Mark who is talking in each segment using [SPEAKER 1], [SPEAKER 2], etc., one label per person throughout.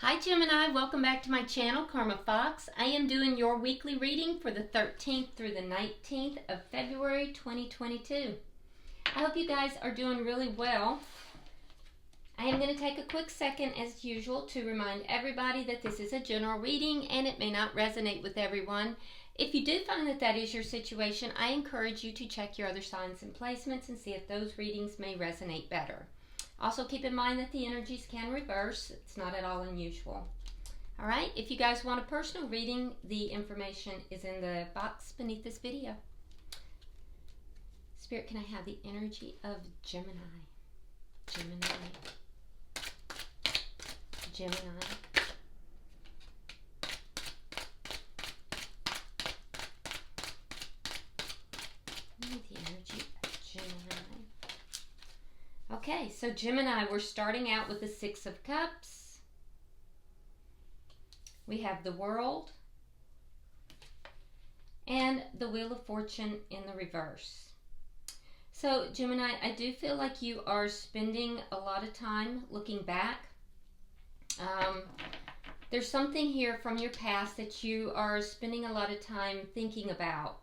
[SPEAKER 1] Hi Gemini, welcome back to my channel, Karma Fox. I am doing your weekly reading for the 13th through the 19th of February 2022. I hope you guys are doing really well. I am going to take a quick second as usual to remind everybody that this is a general reading and it may not resonate with everyone. If you do find that that is your situation, I encourage you to check your other signs and placements and see if those readings may resonate better. Also keep in mind that the energies can reverse. It's not at all unusual. All right, if you guys want a personal reading, the information is in the box beneath this video. Spirit, can I have the energy of Gemini? Gemini. Gemini. The energy of Gemini. Okay, so Gemini, we're starting out with the Six of Cups. We have the World and the Wheel of Fortune in the reverse. So Gemini, I do feel like you are spending a lot of time looking back. There's something here from your past that you are spending a lot of time thinking about,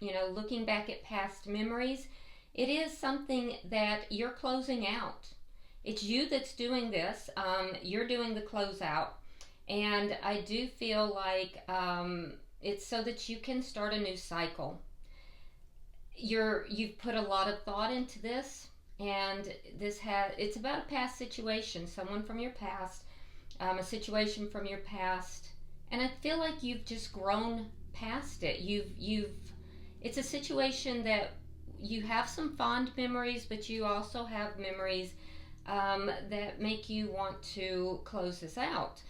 [SPEAKER 1] looking back at past memories. It is something that you're closing out. It's you that's doing this. You're doing the closeout. And I do feel like it's so that you can start a new cycle. You've put a lot of thought into this, and it's about a past situation, someone from your past, a situation from your past, and I feel like you've just grown past it. It's a situation that you have some fond memories, but you also have memories that make you want to close this out.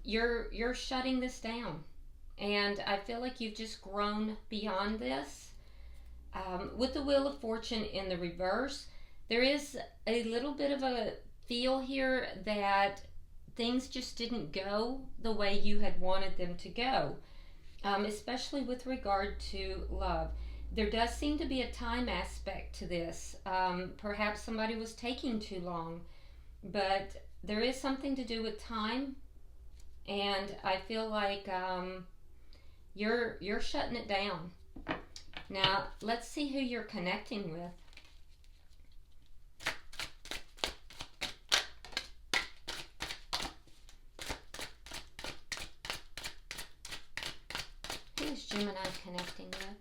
[SPEAKER 1] You're shutting this down, and I feel like you've just grown beyond this. With the Wheel of Fortune in the reverse, there is a little bit of a feel here that things just didn't go the way you had wanted them to go, especially with regard to love. There does seem to be a time aspect to this. Perhaps somebody was taking too long, but there is something to do with time, and I feel like you're shutting it down. Now, let's see who you're connecting with. Who is Gemini connecting with?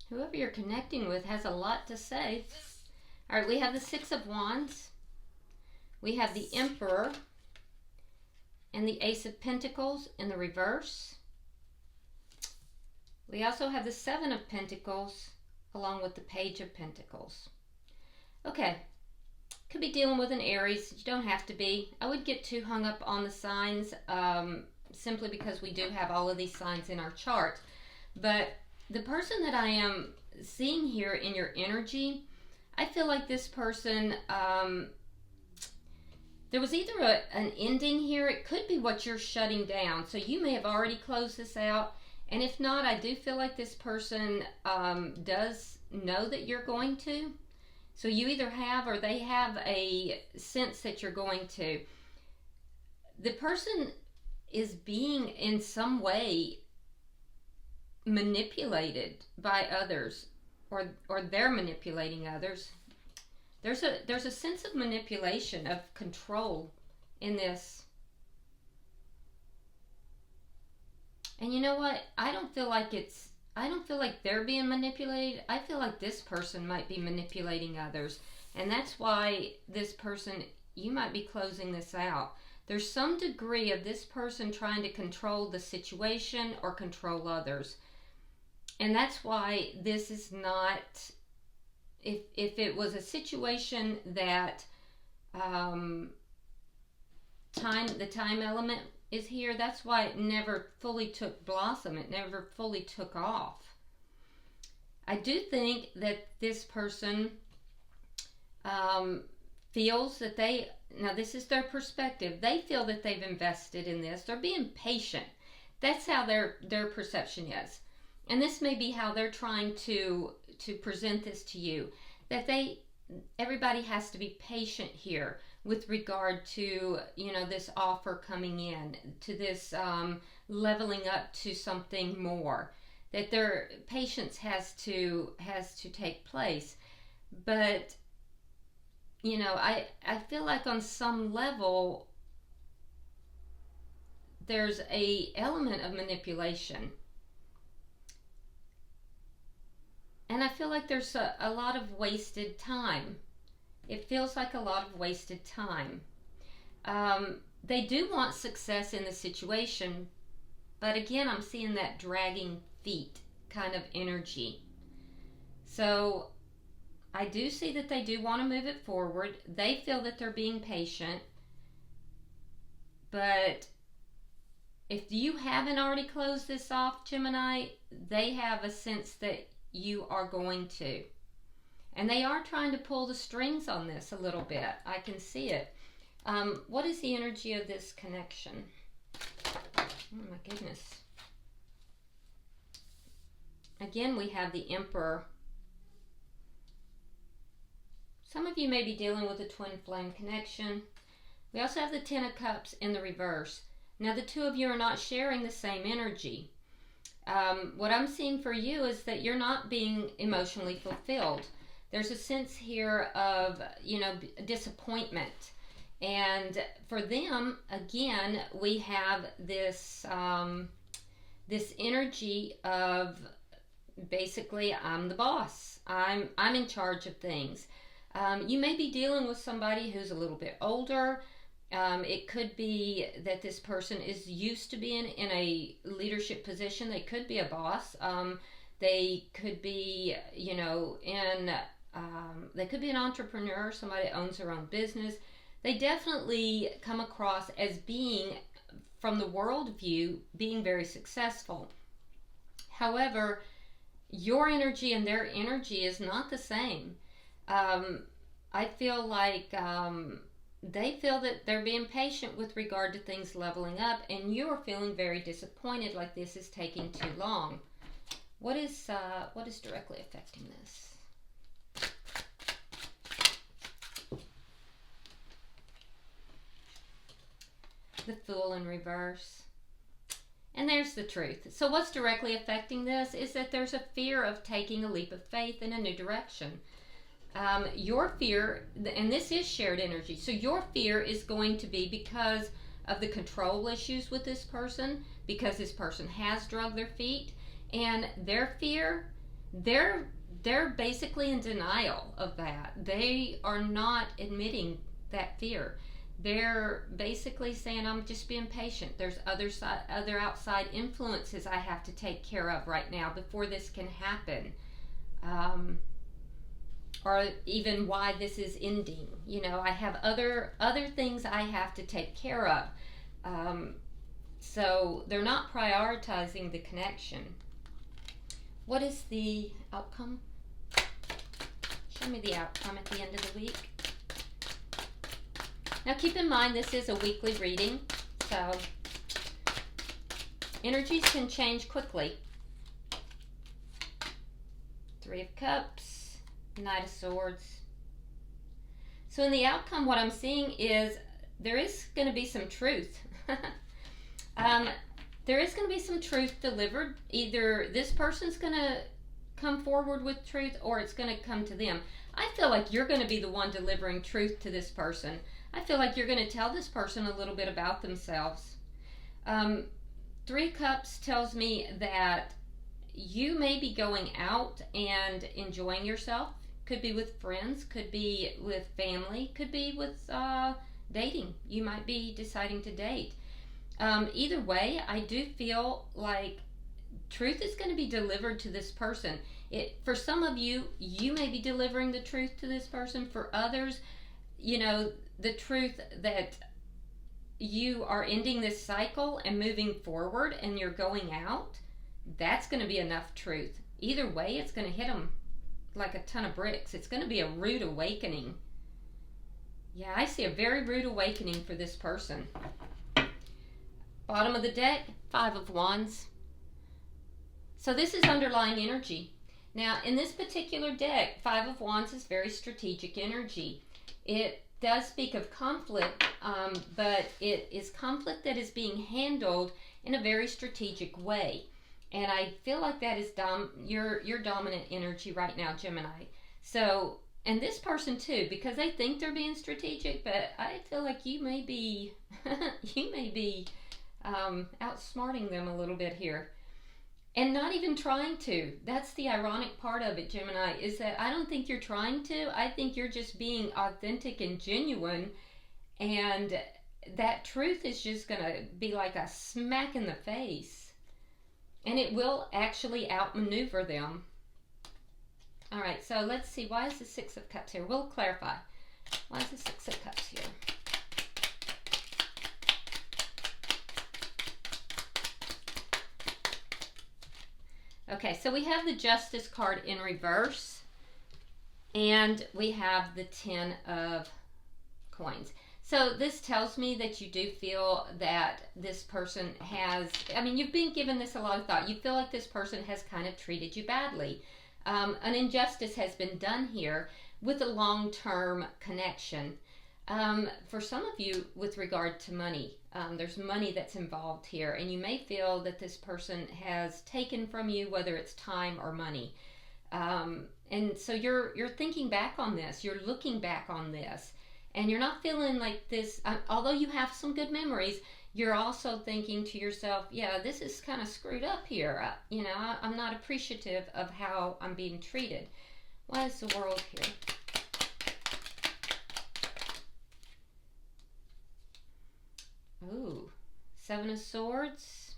[SPEAKER 1] Whoever you're connecting with has a lot to say. All right, we have the Six of Wands. We have the Emperor and the Ace of Pentacles in the reverse. We also have the Seven of Pentacles along with the Page of Pentacles. Okay, could be dealing with an Aries. You don't have to be. I would get too hung up on the signs simply because we do have all of these signs in our chart. But the person that I am seeing here in your energy, I feel like this person, there was either an ending here. It could be what you're shutting down. So you may have already closed this out. And if not, I do feel like this person does know that you're going to. So you either have or they have a sense that you're going to. The person is being in some way manipulated by others, or they're manipulating others. There's a sense of manipulation, of control in this. And you know what? I don't feel like they're being manipulated. I feel like this person might be manipulating others. And that's why this person, you might be closing this out. There's some degree of this person trying to control the situation or control others. And that's why this is not, if it was a situation that the time element is here, that's why it never fully took blossom. It never fully took off. I do think that this person feels that now this is their perspective. They feel that they've invested in this. They're being patient. That's how their perception is. And this may be how they're trying to present this to you, that everybody has to be patient here with regard to, you know, this offer coming in, to this leveling up to something more, that their patience has to take place. But, you know, I feel like on some level there's a element of manipulation. And I feel like there's a lot of wasted time. It feels like a lot of wasted time. They do want success in the situation, but again, I'm seeing that dragging feet kind of energy. So I do see that they do want to move it forward. They feel that they're being patient. But if you haven't already closed this off, Gemini, they have a sense that you are going to. And they are trying to pull the strings on this a little bit. I can see it. What is the energy of this connection? Oh my goodness. Again, we have the Emperor. Some of you may be dealing with a twin flame connection. We also have the Ten of Cups in the reverse. Now, the two of you are not sharing the same energy. What I'm seeing for you is that you're not being emotionally fulfilled. There's a sense here of, you know, disappointment. And for them, again, we have this this energy of basically, I'm the boss. I'm in charge of things. You may be dealing with somebody who's a little bit older. It could be that this person is used to being in a leadership position. They could be a boss. They could be, you know, they could be an entrepreneur, somebody that owns their own business. They definitely come across as being, from the world view, being very successful. However, your energy and their energy is not the same. I feel like they feel that they're being patient with regard to things leveling up, and you're feeling very disappointed, like this is taking too long. What is directly affecting this? The Fool in reverse. And there's the truth. So what's directly affecting this is that there's a fear of taking a leap of faith in a new direction. Your fear, and this is shared energy, so your fear is going to be because of the control issues with this person, because this person has drugged their feet, and their fear, they're basically in denial of that. They are not admitting that fear. They're basically saying, I'm just being patient. There's other outside influences I have to take care of right now before this can happen. Or even why this is ending. You know, I have other things I have to take care of. So they're not prioritizing the connection. What is the outcome? Show me the outcome at the end of the week. Now keep in mind, this is a weekly reading, so energies can change quickly. Three of Cups, Knight of Swords. So in the outcome, what I'm seeing is there is going to be some truth. There is going to be some truth delivered. Either this person's going to come forward with truth, or it's going to come to them. I feel like you're going to be the one delivering truth to this person. I feel like you're going to tell this person a little bit about themselves. Three Cups tells me that you may be going out and enjoying yourself. Could be with friends, could be with family, could be with dating. You might be deciding to date. Either way, I do feel like truth is going to be delivered to this person. For some of you, you may be delivering the truth to this person. For others, you know, the truth that you are ending this cycle and moving forward and you're going out, that's going to be enough truth. Either way, it's going to hit them like a ton of bricks. It's going to be a rude awakening. Yeah, I see a very rude awakening for this person. Bottom of the deck, Five of Wands. So this is underlying energy. Now, in this particular deck, Five of Wands is very strategic energy. It does speak of conflict, but it is conflict that is being handled in a very strategic way. And I feel like that is your dominant energy right now, Gemini. So, and this person too, because they think they're being strategic, but I feel like you may be outsmarting them a little bit here. And not even trying to. That's the ironic part of it, Gemini, is that I don't think you're trying to. I think you're just being authentic and genuine. And that truth is just going to be like a smack in the face. And it will actually outmaneuver them. All right, so let's see. Why is the Six of Cups here? We'll clarify. Why is the Six of Cups here? Okay, so we have the Justice card in reverse, and we have the Ten of Coins. So this tells me that you do feel that this person has, I mean, you've been given this a lot of thought. You feel like this person has kind of treated you badly. An injustice has been done here with a long-term connection. For some of you, with regard to money, there's money that's involved here, and you may feel that this person has taken from you, whether it's time or money. And so you're thinking back on this, you're looking back on this, and you're not feeling like this, although you have some good memories, you're also thinking to yourself, yeah, this is kind of screwed up here. You know, I'm not appreciative of how I'm being treated. Why is the World here? Ooh, Seven of Swords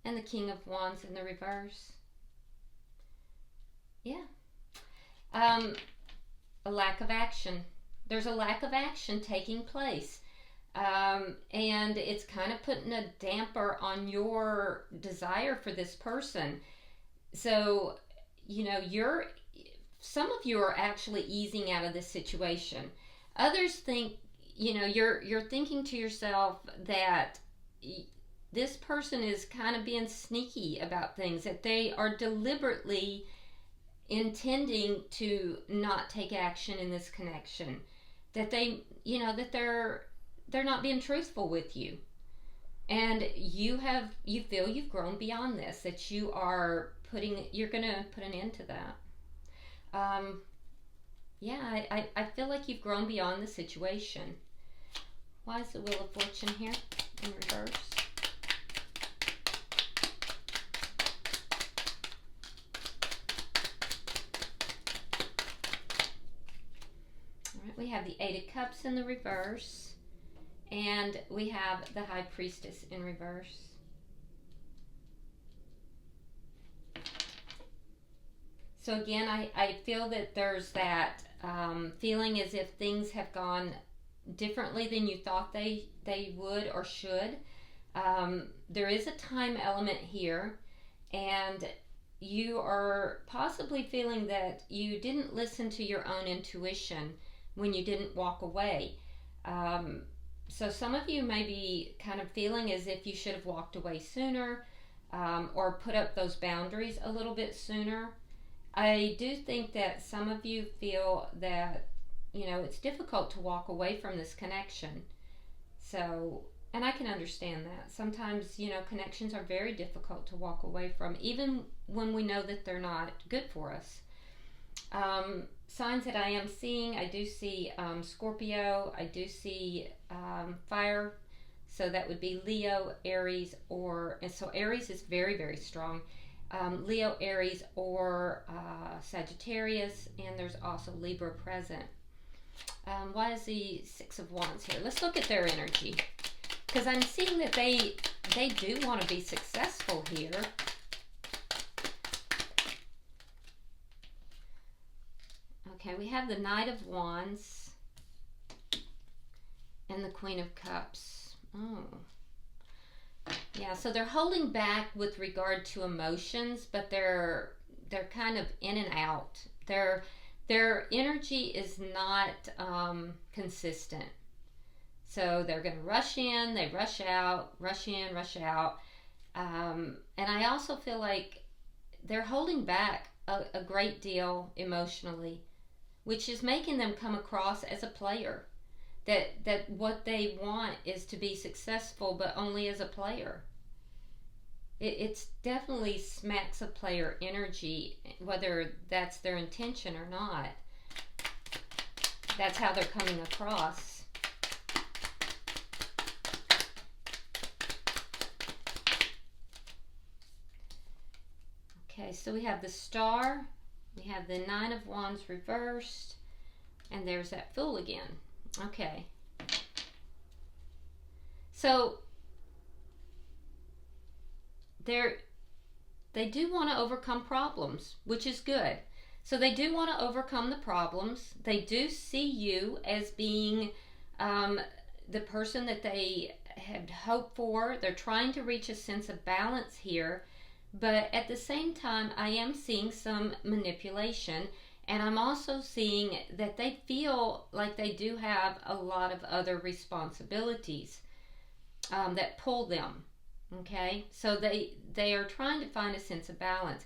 [SPEAKER 1] and the King of Wands in the reverse. Yeah. A lack of action. There's a lack of action taking place. And it's kind of putting a damper on your desire for this person. So, you know, some of you are actually easing out of this situation. Others think, you know, you're thinking to yourself that this person is kind of being sneaky about things, that they are deliberately intending to not take action in this connection, that they, you know, that they're not being truthful with you, and you feel you've grown beyond this, that you're going to put an end to that. Yeah, I feel like you've grown beyond the situation. Why is the Wheel of Fortune here in reverse? All right, we have the Eight of Cups in the reverse, and we have the High Priestess in reverse. So again, I feel that there's that feeling as if things have gone differently than you thought they would or should. There is a time element here, and you are possibly feeling that you didn't listen to your own intuition when you didn't walk away. So some of you may be kind of feeling as if you should have walked away sooner, or put up those boundaries a little bit sooner. I do think that some of you feel that, you know, it's difficult to walk away from this connection. So, and I can understand that. Sometimes, you know, connections are very difficult to walk away from, even when we know that they're not good for us. Signs that I am seeing, I do see Scorpio, I do see fire, so that would be Leo, Aries, and so Aries is very, very strong. Leo, Aries, or Sagittarius, and there's also Libra present. Why is the Six of Wands here? Let's look at their energy, because I'm seeing that they do want to be successful here. Okay, we have the Knight of Wands and the Queen of Cups. Oh. Yeah, so they're holding back with regard to emotions, but they're kind of in and out. Their energy is not consistent. So they're going to rush in, they rush out, rush in, rush out. And I also feel like they're holding back a great deal emotionally, which is making them come across as a player. That what they want is to be successful, but only as a player. It's definitely smacks of player energy, whether that's their intention or not. That's how they're coming across. Okay, so we have the Star, we have the Nine of Wands reversed, and there's that Fool again. Okay. So they do want to overcome problems, which is good. So they do want to overcome the problems. They do see you as being the person that they had hoped for. They're trying to reach a sense of balance here. But at the same time, I am seeing some manipulation. And I'm also seeing that they feel like they do have a lot of other responsibilities that pull them. Okay, so they are trying to find a sense of balance.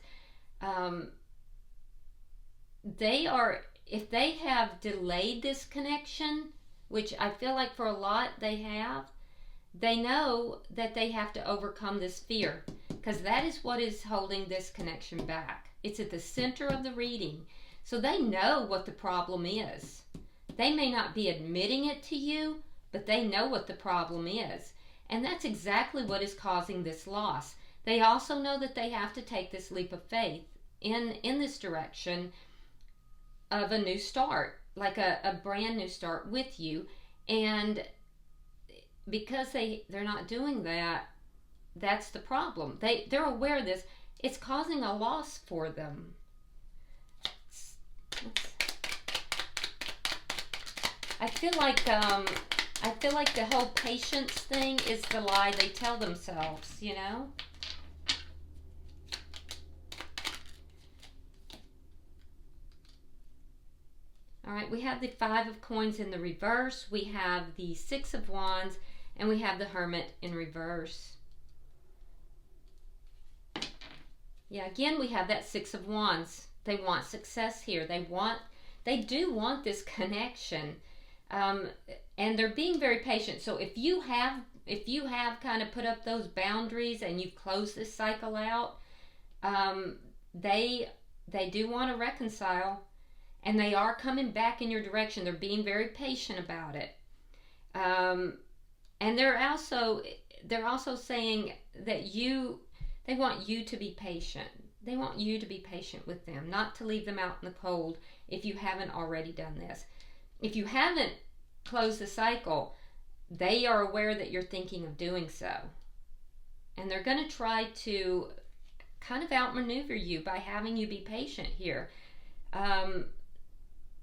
[SPEAKER 1] If they have delayed this connection, which I feel like for a lot they have, they know that they have to overcome this fear, because that is what is holding this connection back. It's at the center of the reading. So they know what the problem is. They may not be admitting it to you, but they know what the problem is. And that's exactly what is causing this loss. They also know that they have to take this leap of faith in this direction of a new start, like a brand new start with you. And because they're not doing that, that's the problem. They're aware of this. It's causing a loss for them. I feel like the whole patience thing is the lie they tell themselves, you know? All right, we have the Five of Coins in the reverse, we have the Six of Wands, and we have the Hermit in reverse. Yeah, again, we have that Six of Wands. They want success here. They do want this connection. And they're being very patient. So if you have kind of put up those boundaries and you've closed this cycle out, they do want to reconcile, and they are coming back in your direction. They're being very patient about it. And they're also saying that they want you to be patient. They want you to be patient with them, not to leave them out in the cold if you haven't already done this. If you haven't closed the cycle, they are aware that you're thinking of doing so. And they're going to try to kind of outmaneuver you by having you be patient here.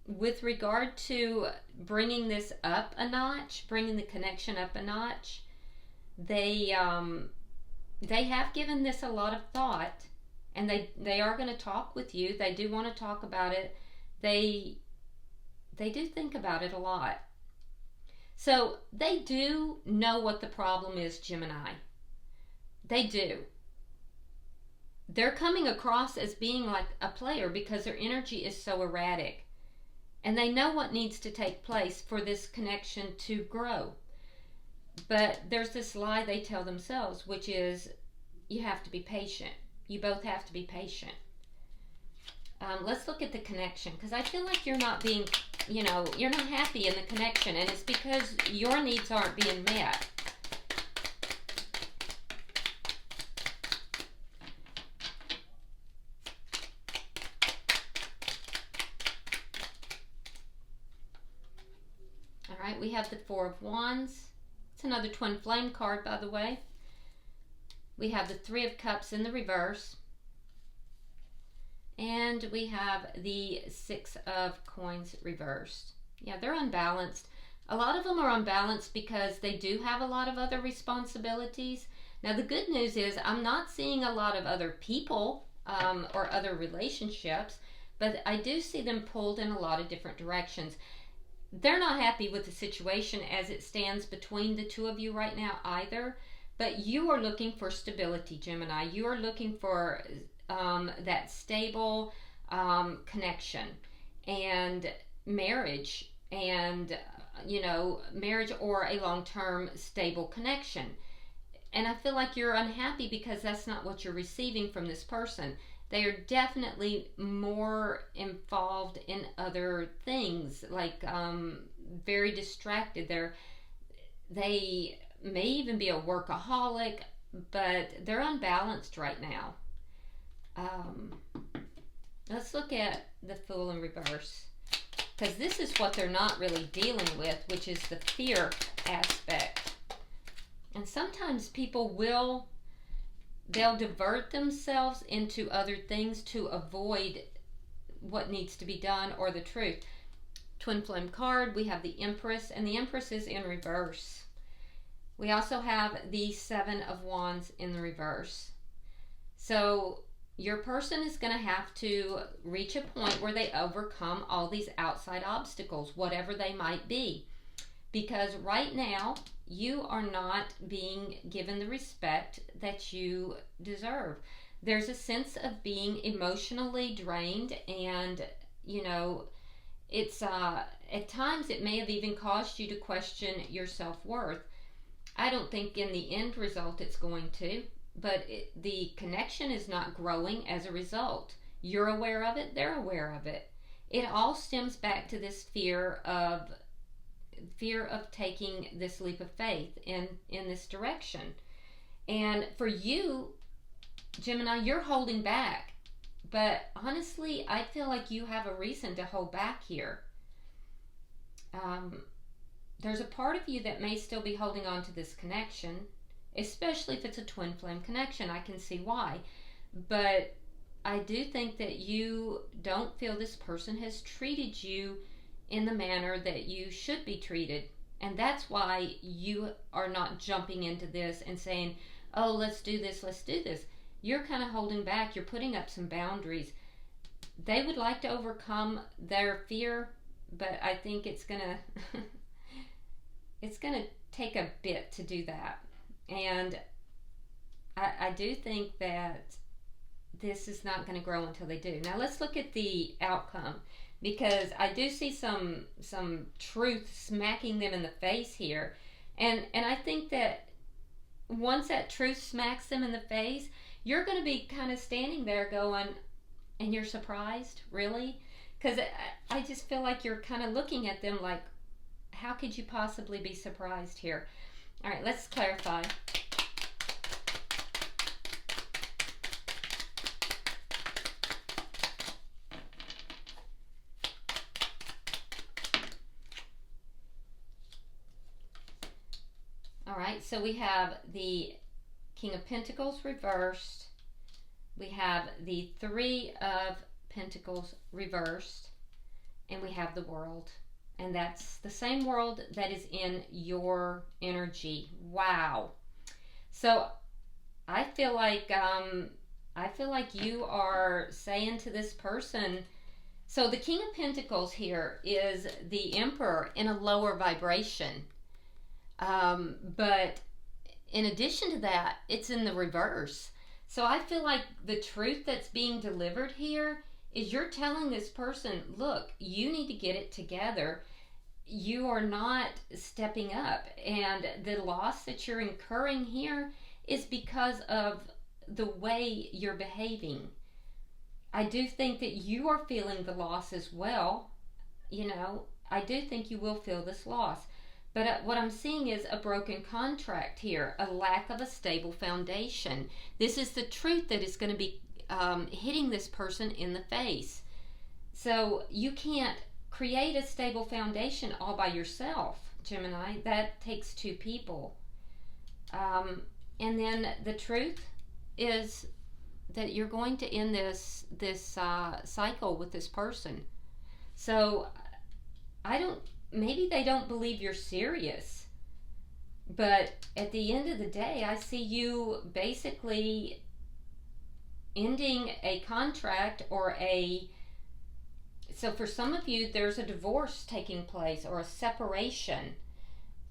[SPEAKER 1] With regard to bringing this up a notch, bringing the connection up a notch, they have given this a lot of thought, and they are going to talk with you. They do want to talk about it. They do think about it a lot. So they do know what the problem is, Gemini. They do. They're coming across as being like a player because their energy is so erratic. And they know what needs to take place for this connection to grow. But there's this lie they tell themselves, which is you have to be patient. You both have to be patient. Let's look at the connection, because I feel like you're not being, you're not happy in the connection, and it's because your needs aren't being met. All right, we have the Four of Wands. It's another twin flame card, by the way. We have the Three of Cups in the reverse. And we have the Six of Coins reversed. Yeah, they're unbalanced. A lot of them are unbalanced because they do have a lot of other responsibilities. Now, the good news is I'm not seeing a lot of other people or other relationships, but I do see them pulled in a lot of different directions. they're not happy with the situation as it stands between the two of you right now either. But you are looking for stability, Gemini. You are looking for that stable connection and marriage, and marriage or a long-term stable connection. And I feel like you're unhappy because that's not what you're receiving from this person. They are definitely more involved in other things, like very distracted. They may even be a workaholic, but they're unbalanced right now. Let's look at the Fool in reverse, because this is what they're not really dealing with, which is the fear aspect. And sometimes people they'll divert themselves into other things to avoid what needs to be done or the truth. Twin flame card, we have the Empress, and the Empress is in reverse. We also have the Seven of Wands in the reverse. So your person is going to have to reach a point where they overcome all these outside obstacles, whatever they might be. Because right now, you are not being given the respect that you deserve. There's a sense of being emotionally drained, and it's at times it may have even caused you to question your self-worth. I don't think in the end result it's going to, but the connection is not growing as a result. You're aware of it, they're aware of it. It all stems back to this fear of taking this leap of faith in this direction. And for you, Gemini, you're holding back. But honestly, I feel like you have a reason to hold back here. There's a part of you that may still be holding on to this connection, especially if it's a twin flame connection. I can see why. But I do think that you don't feel this person has treated you in the manner that you should be treated. And that's why you are not jumping into this and saying, oh, let's do this. You're kind of holding back. You're putting up some boundaries. They would like to overcome their fear, but I think it's gonna take a bit to do that. And I do think that this is not going to grow until they do. Now let's look at the outcome, because I do see some truth smacking them in the face here. And I think that once that truth smacks them in the face, you're going to be kind of standing there going, and you're surprised, really? Because I just feel like you're kind of looking at them like, how could you possibly be surprised here? All right, let's clarify. All right, so we have the King of Pentacles reversed. We have the Three of Pentacles reversed. And we have the World. And that's the same world that is in your energy. Wow. So I feel like you are saying to this person, so the King of Pentacles here is the Emperor in a lower vibration. But in addition to that, it's in the reverse. So I feel like the truth that's being delivered here is you're telling this person, look, you need to get it together. You are not stepping up. And the loss that you're incurring here is because of the way you're behaving. I do think that you are feeling the loss as well. I do think you will feel this loss. But what I'm seeing is a broken contract here, a lack of a stable foundation. This is the truth that is going to be hitting this person in the face. So you can't create a stable foundation all by yourself, Gemini. That takes two people. And then the truth is that you're going to end this cycle with this person. So maybe they don't believe you're serious, but at the end of the day, I see you basically ending a contract or a So for some of you, there's a divorce taking place or a separation.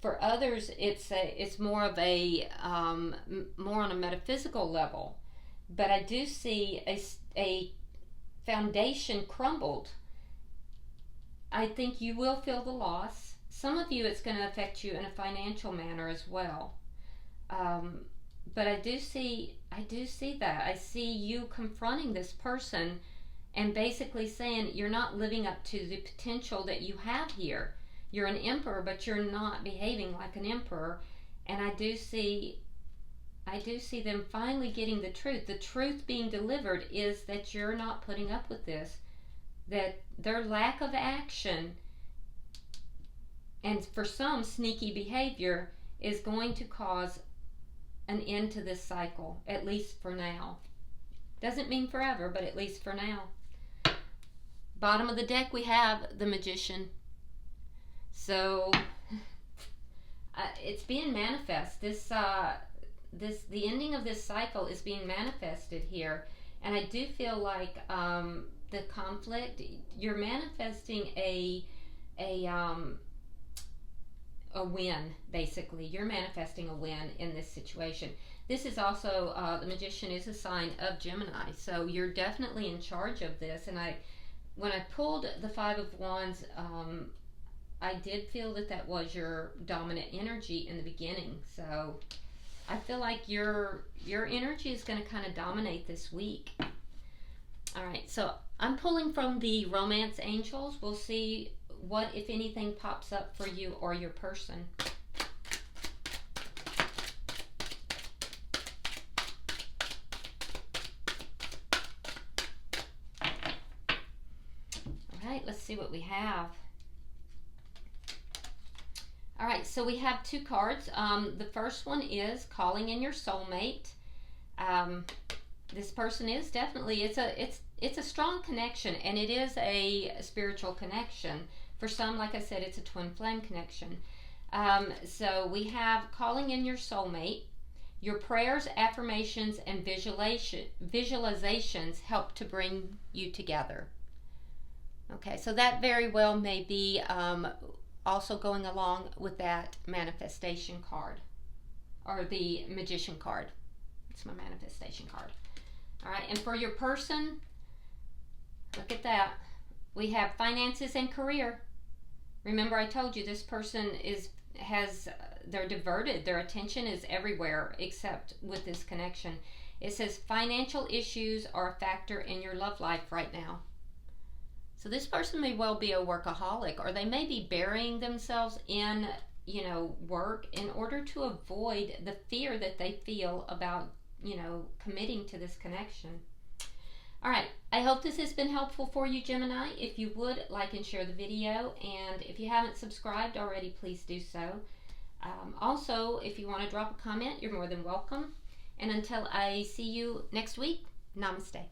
[SPEAKER 1] For others, it's more of a more on a metaphysical level. But I do see a foundation crumbled. I think you will feel the loss. Some of you, it's going to affect you in a financial manner as well. But I do see that. I see you confronting this person and basically saying you're not living up to the potential that you have here. You're an emperor, but you're not behaving like an emperor. And I do see them finally getting the truth. The truth being delivered is that you're not putting up with this, that their lack of action and for some sneaky behavior is going to cause an end to this cycle, at least for now. Doesn't mean forever, but at least for now. Bottom of the deck, we have the Magician. So it's being manifest. The ending of this cycle is being manifested here, and I do feel like the conflict. You're manifesting a win. Basically, you're manifesting a win in this situation. This is also the Magician is a sign of Gemini, so you're definitely in charge of this. And when I pulled the Five of Wands, I did feel that was your dominant energy in the beginning. So I feel like your energy is going to kind of dominate this week. All right, so I'm pulling from the Romance Angels. We'll see what, if anything, pops up for you or your person. All right, let's see what we have. All right, so we have two cards. The first one is calling in your soulmate. This person is definitely, it's a strong connection, and it is a spiritual connection. For some, like I said, it's a twin flame connection. So we have calling in your soulmate. Your prayers, affirmations, and visualizations help to bring you together. Okay, so that very well may be also going along with that manifestation card, or the Magician card. It's my manifestation card. All right, and for your person, look at that. We have finances and career. Remember, I told you this person they're diverted. Their attention is everywhere except with this connection. It says financial issues are a factor in your love life right now. So this person may well be a workaholic, or they may be burying themselves in, work in order to avoid the fear that they feel about, committing to this connection. All right, I hope this has been helpful for you, Gemini. If you would, like and share the video, and if you haven't subscribed already, please do so. Also, if you want to drop a comment, you're more than welcome. And until I see you next week, namaste.